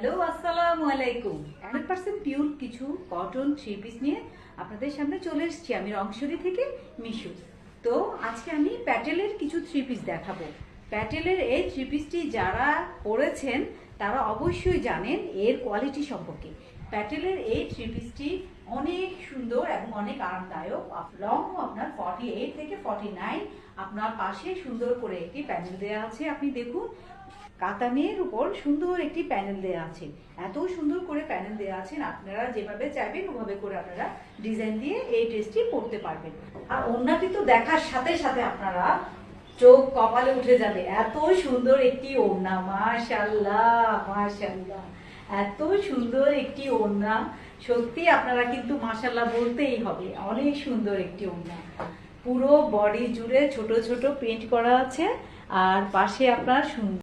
Hello, আসসালামু আলাইকুম। 100% pure কিছু কটন থ্রি পিস নিয়ে আপনাদের সামনে চলে এসেছি আমি রংশরী থেকে মিশু। তো আজকে আমি প্যাটেলের কিছু থ্রি পিস দেখাবো। প্যাটেলের এই থ্রি পিসটি যারা পরেছেন তারা অবশ্যই জানেন এর কোয়ালিটি সম্পর্কে। প্যাটেলের এই থ্রি পিসটি অনেক সুন্দর এবং অনেক আরামদায়ক। লং আপনার 48 থেকে 49। আপনার পাশে সুন্দর করে একটি প্যানেল দেওয়া আছে, আপনি দেখুন কাতানের উপর সুন্দর একটি প্যানেল দেওয়া আছে। এত সুন্দর করে প্যানেল দেওয়া আছে, আপনারা যেভাবে চাইবেন ওভাবে করে আপনারা ডিজাইন দিয়ে এই ড্রেসটি পরতে পারবেন। আর ওড়নাটি তো দেখার সাথে সাথে আপনারা চোখ কপালে উঠে যাবে, এত সুন্দর একটি ওড়না। মাশাআল্লাহ মাশাআল্লাহ, এত সুন্দর একটি ওড়না। সত্যি আপনারা কিন্তু মাশাআল্লাহ বলতেই হবে, অনেক সুন্দর একটি ওড়না। পুরো বডি জুড়ে ছোট ছোট প্রিন্ট করা আছে আর পাশে আপনার সুন্দর